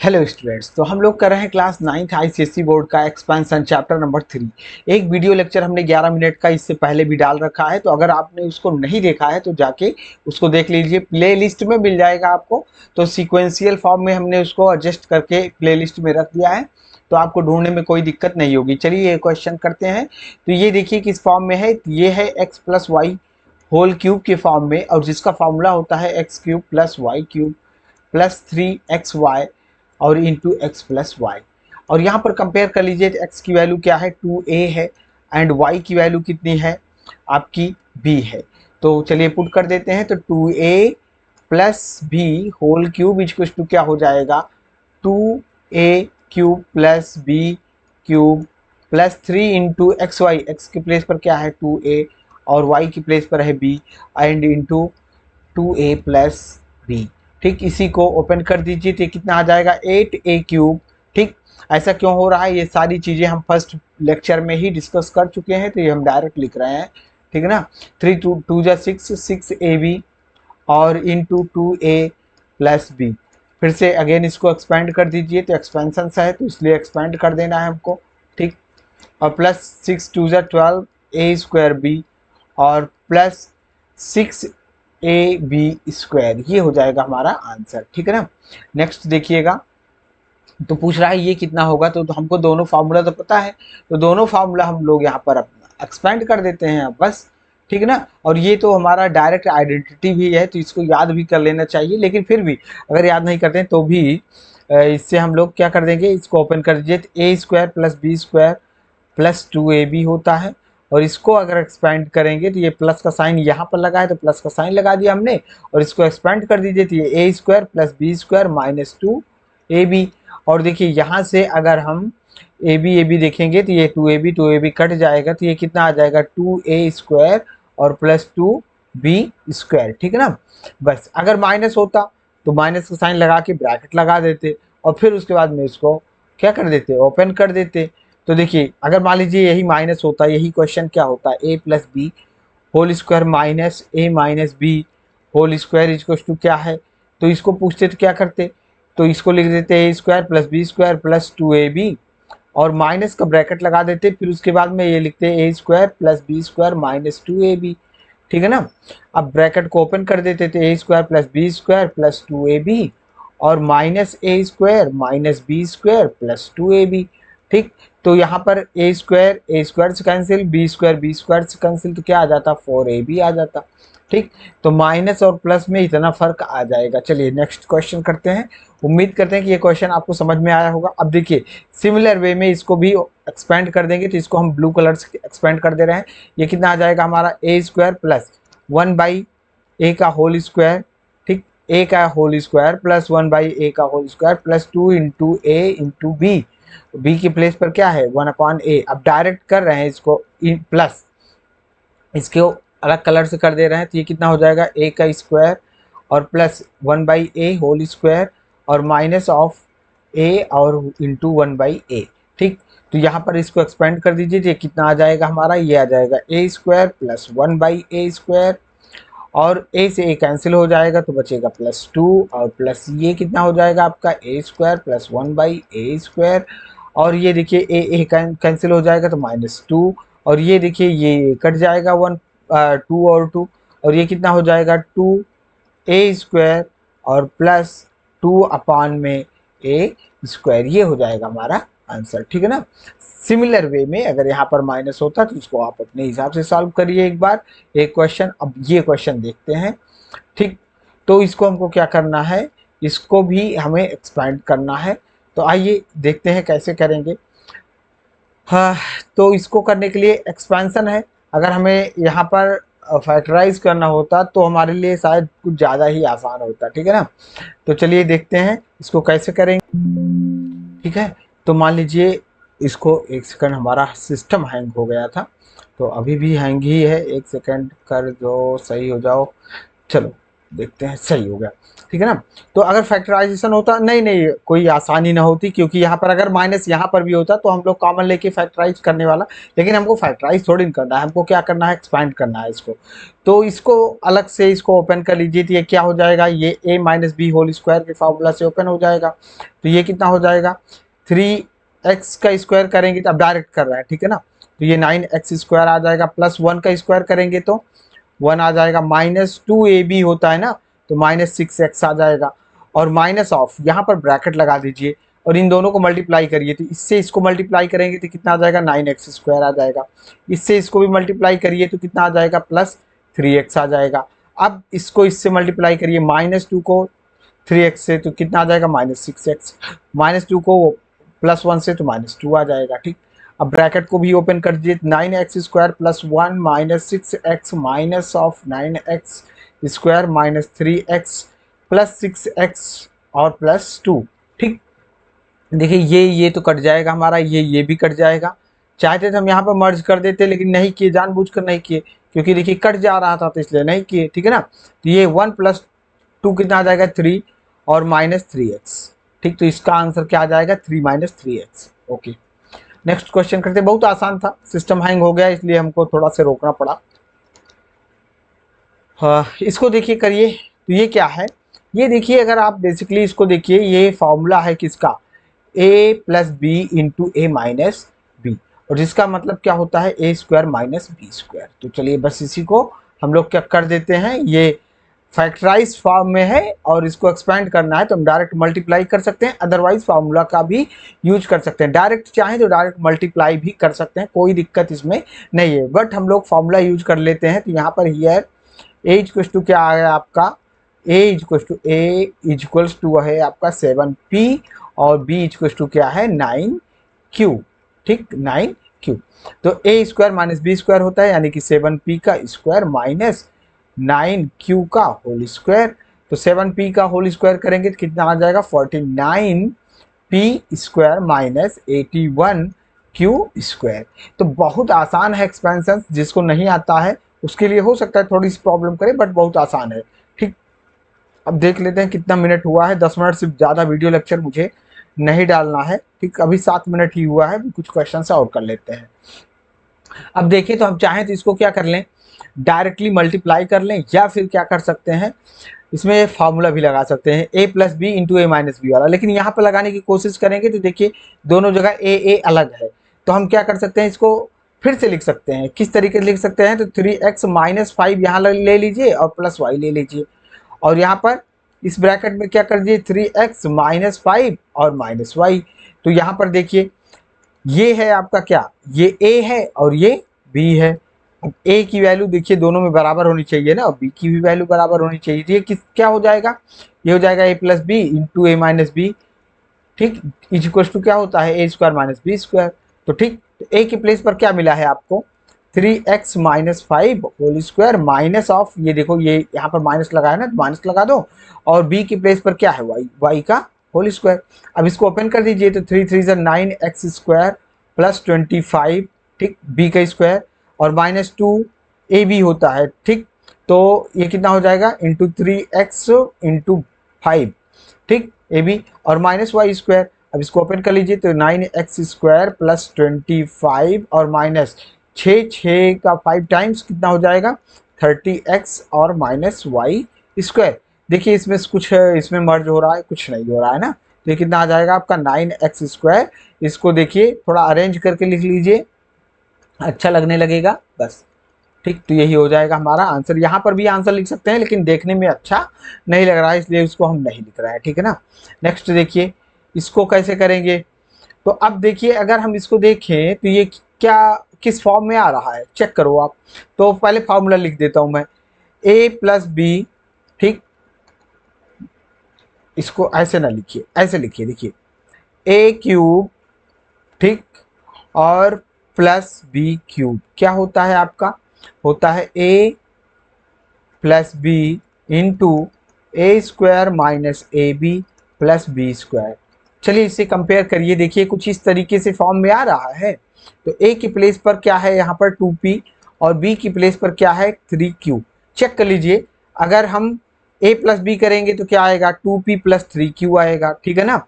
Hello students, तो हम लोग कर रहे हैं क्लास 9th आईसीएसई बोर्ड का एक्सपेंशन चैप्टर नंबर 3। एक वीडियो लेक्चर हमने 11 मिनट का इससे पहले भी डाल रखा है, तो अगर आपने उसको नहीं देखा है तो जाके उसको देख लीजिए। प्ले लिस्ट में मिल जाएगा आपको। तो सीक्वेंशियल फॉर्म में हमने उसको एडजस्ट करके प्ले लिस्ट में रख दिया है, तो आपको ढूंढने में कोई दिक्कत नहीं होगी। चलिए ये क्वेश्चन करते हैं। तो ये देखिए किस फॉर्म में है। ये है x plus y whole cube के फॉर्म में, और जिसका फॉर्मूला होता है x cube plus y cube plus 3xy और इंटू एक्स प्लस वाई। और यहाँ पर कंपेयर कर लीजिए, एक्स की वैल्यू क्या है 2a है, एंड y की वैल्यू कितनी है आपकी b है। तो चलिए पुट कर देते हैं। तो 2a plus b whole cube equal to क्या हो जाएगा 2a cube plus b cube plus 3 into x y. X के प्लेस पर क्या है 2a और y की प्लेस पर है b, and into 2a plus b. ठीक, इसी को ओपन कर दीजिए तो कितना आ जाएगा 8a क्यूब। ठीक, ऐसा क्यों हो रहा है, ये सारी चीज़ें हम फर्स्ट लेक्चर में ही डिस्कस कर चुके हैं, तो ये हम डायरेक्ट लिख रहे हैं। ठीक है ना। 3 टू जा 6 और इंटू 2a प्लस बी। फिर से अगेन इसको एक्सपेंड कर दीजिए, तो एक्सपेंशन है तो इसलिए एक्सपेंड कर देना है हमको। ठीक, और प्लस 6 2 जा 12 a² b और प्लस 6ab², ये हो जाएगा हमारा आंसर। ठीक है ना। नेक्स्ट देखिएगा, तो पूछ रहा है ये कितना होगा। तो हमको दोनों फार्मूला तो पता है, तो दोनों फार्मूला हम लोग यहाँ पर एक्सपेंड कर देते हैं बस। ठीक है ना। और ये तो हमारा डायरेक्ट आइडेंटिटी भी है, तो इसको याद भी कर लेना चाहिए, लेकिन फिर भी अगर याद नहीं करते हैं तो भी इससे हम लोग क्या कर देंगे, इसको ओपन कर दीजिए। तो a² plus b² plus 2ab होता है, और इसको अगर एक्सपेंड करेंगे तो ये प्लस का साइन यहाँ पर लगा है, तो प्लस का साइन लगा दिया हमने, और इसको एक्सपेंड कर दीजिए तो ये a² plus b² minus 2ab। और देखिए यहाँ से अगर हम ए बी देखेंगे तो ये 2ab कट जाएगा, तो ये कितना आ जाएगा 2a² और प्लस 2b²। ठीक है ना। बस अगर माइनस होता तो माइनस का साइन लगा के ब्रैकेट लगा देते, और फिर उसके बाद में इसको क्या कर देते, ओपन कर देते। तो देखिए अगर मान लीजिए यही माइनस होता, यही क्वेश्चन क्या होता, a plus b whole square minus a minus b whole square equal to क्या है, तो इसको पूछते तो क्या करते, तो इसको लिख देते a² plus b² plus 2ab, और माइनस का ब्रैकेट लगा देते, फिर उसके बाद में ये लिखते a² plus b² minus 2ab। ठीक है ना। अब ब्रैकेट को ओपन कर देते थे a² plus b² plus 2ab और minus a² minus b² plus 2ab। ठीक, तो यहाँ पर a² से कैंसिल, b² से कैंसिल, तो क्या आ जाता 4ab आ जाता। ठीक, तो माइनस और प्लस में इतना फर्क आ जाएगा। चलिए नेक्स्ट क्वेश्चन करते हैं। उम्मीद करते हैं कि ये क्वेश्चन आपको समझ में आया होगा। अब देखिए सिमिलर वे में इसको भी एक्सपेंड कर देंगे, तो इसको हम ब्लू कलर से एक्सपेंड कर दे रहे हैं। ये कितना आ जाएगा हमारा a² प्लस 1/a का होल स्क्वायर। ठीक, a का होल स्क्वायर प्लस 1/a का whole square plus 2 into a into b. B की प्लेस पर क्या है 1/a। अब डायरेक्ट कर रहे हैं इसको प्लस, इसको अलग कलर से कर दे रहे हैं, तो ये कितना हो जाएगा a का स्क्वायर और प्लस 1/a होल स्क्वायर और माइनस ऑफ a और इंटू 1/a। ठीक, तो यहाँ पर इसको एक्सपेंड कर दीजिए, तो ये कितना आ जाएगा हमारा, ये आ जाएगा a² प्लस 1/a² और a से a कैंसिल हो जाएगा तो बचेगा प्लस 2, और प्लस ये कितना हो जाएगा आपका a² प्लस 1/a², और ये देखिए a कैंसिल हो जाएगा तो -2, और ये देखिए ये कट जाएगा 2 और 2, और ये कितना हो जाएगा 2a² और प्लस 2/a², ये हो जाएगा हमारा आंसर। ठीक है ना। सिमिलर वे में अगर यहाँ पर माइनस होता तो इसको आप अपने हिसाब से सॉल्व करिए एक बार एक क्वेश्चन। अब ये क्वेश्चन देखते हैं। ठीक, तो इसको हमको क्या करना है, इसको भी हमें एक्सपेंड करना है। तो आइए देखते हैं कैसे करेंगे। हाँ, तो इसको करने के लिए एक्सपेंशन है। अगर हमें यहाँ पर फैक्टराइज करना होता तो हमारे लिए शायद कुछ ज़्यादा ही आसान होता। ठीक है ना। तो चलिए देखते हैं इसको कैसे करेंगे। ठीक है, तो मान लीजिए इसको एक सेकंड, हमारा सिस्टम हैंग हो गया था, तो अभी भी हैंग ही है, एक सेकंड कर दो सही हो जाओ। चलो देखते हैं, सही हो गया, ठीक है ना। तो अगर फैक्टराइजेशन होता, नहीं नहीं कोई आसानी ना होती, क्योंकि यहाँ पर अगर माइनस यहाँ पर भी होता तो हम लोग कॉमन लेके फैक्टराइज करने वाला, लेकिन हमको फैक्टराइज थोड़ी नहीं करना है, हमको क्या करना है, एक्सपैंड करना है इसको। तो इसको अलग से इसको ओपन कर लीजिए, तो ये क्या हो जाएगा, ये a minus b whole square के फार्मूला से ओपन हो जाएगा। तो ये कितना हो जाएगा, 3x का स्क्वायर करेंगे तो अब डायरेक्ट कर रहा है, ठीक है ना। तो ये 9x स्क्वायर आ जाएगा, प्लस 1 का स्क्वायर करेंगे तो 1 आ जाएगा, माइनस 2ab होता है ना, तो माइनस 6x आ जाएगा। और माइनस ऑफ यहाँ पर ब्रैकेट लगा दीजिए और इन दोनों को मल्टीप्लाई करिए, तो इससे इसको मल्टीप्लाई करेंगे तो कितना आ जाएगा, 9x स्क्वायर आ जाएगा। इससे इसको भी मल्टीप्लाई करिए तो कितना आ जाएगा, प्लस 3x आ जाएगा। अब इसको इससे मल्टीप्लाई करिए, -2 को 3x से तो कितना आ जाएगा, -6x, -2 को +1 से तो -2 आ जाएगा, ठीक। अब ब्रैकेट को भी ओपन कर दीजिए, 9x square plus 1 minus 6x minus of 9x square minus 3x plus 6x और प्लस 2, ठीक। देखिए ये तो कट जाएगा हमारा, ये भी कट जाएगा। चाहते तो हम यहाँ पर मर्ज कर देते, लेकिन नहीं किए, जानबूझकर नहीं किए, क्योंकि देखिए कट जा रहा था तो इसलिए नहीं किए, ठीक है ना। तो ये 1 + 2 कितना आ जाएगा, 3 और -3x, ठीक। तो इसका आंसर क्या आ जाएगा, 3 - 3x। ओके, नेक्स्ट क्वेश्चन करते, बहुत आसान था, सिस्टम हैंग हो गया इसलिए हमको थोड़ा से रोकना पड़ा। हाँ, इसको देखिए करिए, तो ये क्या है, ये देखिए, अगर आप बेसिकली इसको देखिए, ये फॉर्मूला है किसका, a + b into a minus b, और जिसका मतलब क्या होता है, a square minus b square. तो चलिए बस इसी को हम लोग क्या कर देते हैं, ये फैक्टराइज फॉर्म में है और इसको एक्सपेंड करना है तो हम डायरेक्ट मल्टीप्लाई कर सकते हैं, अदरवाइज फार्मूला का भी यूज कर सकते हैं, डायरेक्ट चाहें तो डायरेक्ट मल्टीप्लाई भी कर सकते हैं, कोई दिक्कत इसमें नहीं है, बट हम लोग फार्मूला यूज कर लेते हैं। तो यहाँ पर हियर a इक्वल्स टू क्या आ गया आपका, a इक्वल्स टू है आपका 7p और b इक्वल्स टू क्या है, 9q, ठीक, 9q। तो a square minus b square होता है, यानी कि 7p का स्क्वायर माइनस 9q का होल स्क्वायर। तो 7p का होल स्क्वायर करेंगे तो कितना आ जाएगा, 49p square minus 81q square. तो बहुत आसान है एक्सपेंशन, जिसको नहीं आता है उसके लिए हो सकता है थोड़ी सी प्रॉब्लम करे, बट बहुत आसान है, ठीक। अब देख लेते हैं कितना मिनट हुआ है, 10 मिनट से ज़्यादा वीडियो लेक्चर मुझे नहीं डालना है, ठीक। अभी 7 मिनट ही हुआ है, कुछ क्वेश्चन और कर लेते हैं। अब देखिए, तो हम चाहें तो इसको क्या कर लें, डायरेक्टली मल्टीप्लाई कर लें, या फिर क्या कर सकते हैं, इसमें फार्मूला भी लगा सकते हैं, a + b into a minus b वाला। लेकिन यहाँ पर लगाने की कोशिश करेंगे तो देखिए दोनों जगह a अलग है, तो हम क्या कर सकते हैं, इसको फिर से लिख सकते हैं। किस तरीके से लिख सकते हैं, तो 3x - 5 यहाँ ले लीजिए और प्लस y ले लीजिए, और यहाँ पर इस ब्रैकेट में क्या कर दीजिए, 3x - 5 और -y। तो यहाँ पर देखिए, ये है आपका क्या, ये a है और ये b है। अब a की वैल्यू देखिए दोनों में बराबर होनी चाहिए ना, और b की भी वैल्यू बराबर होनी चाहिए। तो ये क्या हो जाएगा, ये हो जाएगा a + b into a minus b, ठीक, इक्वल्स टू क्या होता है, a square minus b square. तो ठीक, तो a के प्लेस पर क्या मिला है आपको, 3x - 5 whole square minus of, ये देखो ये यहाँ पर माइनस लगा है ना, तो माइनस लगा दो, और b के प्लेस पर क्या है, y का होल स्क्वायर। अब इसको ओपन कर दीजिए, तो 3 3 9x स्क्वायर प्लस 25, ठीक, b का स्क्वायर और -2ab होता है, ठीक। तो ये कितना हो जाएगा, इंटू 3x इंटू 5, ठीक, ab और -y स्क्वायर। अब इसको ओपन कर लीजिए, तो 9x स्क्वायर प्लस 25 और माइनस 6 का 5 टाइम्स कितना हो जाएगा, 30x और -y स्क्वायर। देखिए इसमें कुछ इसमें मर्ज हो रहा है, कुछ नहीं हो रहा है ना। तो ये कितना आ जाएगा आपका 9x स्क्वायर। इसको देखिए थोड़ा अरेंज करके लिख लीजिए, अच्छा लगने लगेगा बस, ठीक। तो यही हो जाएगा हमारा आंसर। यहाँ पर भी आंसर लिख सकते हैं, लेकिन देखने में अच्छा नहीं लग रहा है इसलिए उसको हम नहीं लिख रहे हैं, ठीक है ना। नेक्स्ट देखिए, इसको कैसे करेंगे, तो अब देखिए अगर हम इसको देखें तो ये क्या किस फॉर्म में आ रहा है, चेक करो आप। तो पहले फॉर्मूला लिख देता हूं मैं, a + b, ठीक, इसको ऐसे ना लिखिए, ऐसे लिखिए, देखिए a³, ठीक, और प्लस b³ क्या होता है आपका, होता है a + b into a square minus ab plus b square. चलिए इसे कंपेयर करिए, देखिए कुछ इस तरीके से फॉर्म में आ रहा है। तो a की प्लेस पर क्या है, यहाँ पर 2p और b की प्लेस पर क्या है, 3q। चेक कर लीजिए, अगर हम ए प्लस बी करेंगे तो क्या आएगा 2p प्लस 3q आएगा, ठीक है ना।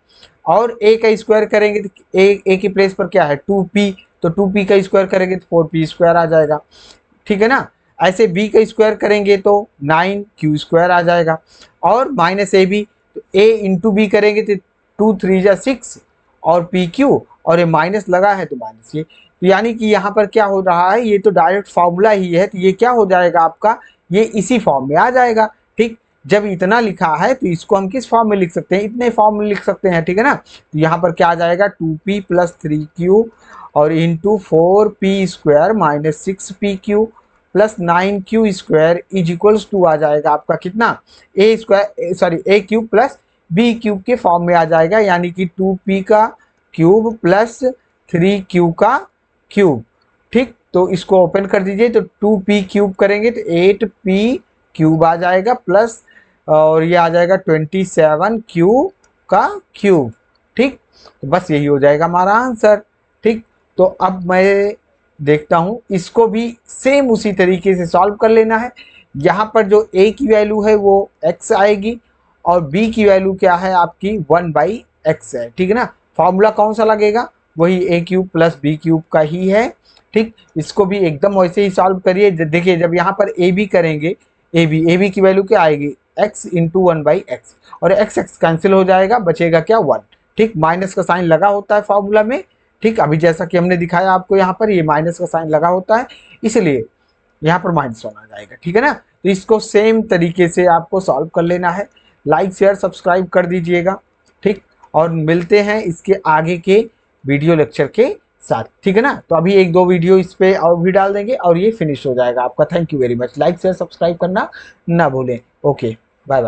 और ए का स्क्वायर करेंगे तो ए की प्लेस पर क्या है 2p, तो 2p का स्क्वायर करेंगे तो 4p स्क्वायर आ जाएगा, ठीक है ना। ऐसे b का स्क्वायर करेंगे तो 9q स्क्वायर आ जाएगा। और माइनस ए बी, तो a इंटू बी करेंगे तो 2 3 जा 6 और पी क्यू, और ये माइनस लगा है तो माइनस ये, तो यानी कि यहाँ पर क्या हो रहा है, ये तो डायरेक्ट फार्मूला ही है, तो ये क्या हो जाएगा आपका, ये इसी फॉर्म में आ जाएगा, ठीक। जब इतना लिखा है तो इसको हम किस फॉर्म में लिख सकते हैं, इतने फॉर्म में लिख सकते हैं, ठीक है ना। तो यहाँ पर क्या आ जाएगा 2p प्लस 3q और into 4p square minus 6pq plus 9q square is equals to आ जाएगा आपका कितना, a square sorry a cube plus b cube के फॉर्म में आ जाएगा, यानी कि 2p का क्यूब प्लस 3q का क्यूब, ठीक। तो इसको ओपन कर दीजिए, तो 2p क्यूब करेंगे तो 8p क्यूब आ जाएगा प्लस, और ये आ जाएगा 27q का क्यूब, ठीक। तो बस यही हो जाएगा हमारा आंसर, ठीक। तो अब मैं देखता हूँ, इसको भी सेम उसी तरीके से सॉल्व कर लेना है। यहाँ पर जो a की वैल्यू है वो x आएगी और b की वैल्यू क्या है आपकी 1/x है, ठीक है ना। फॉर्मूला कौन सा लगेगा, वही ए क्यूब प्लस बी क्यूब का ही है, ठीक। इसको भी एकदम वैसे ही सॉल्व करिए। देखिए जब यहाँ पर ए बी करेंगे, ए बी की वैल्यू क्या आएगी x इंटू 1/x, और x x कैंसिल हो जाएगा, बचेगा क्या 1, ठीक। माइनस का साइन लगा होता है फॉर्मूला में, ठीक। अभी जैसा कि हमने दिखाया आपको यहाँ पर ये माइनस का साइन लगा होता है, इसलिए यहाँ पर -1 आ जाएगा, ठीक है ना। तो इसको सेम तरीके से आपको सॉल्व कर लेना है। लाइक शेयर सब्सक्राइब कर दीजिएगा, ठीक। और मिलते हैं इसके आगे के वीडियो लेक्चर के साथ, ठीक है ना। तो अभी 1 2 वीडियो इस पे और भी डाल देंगे और ये फिनिश हो जाएगा आपका। Thank you very much, like share subscribe करना ना भूलें। Okay, bye bye.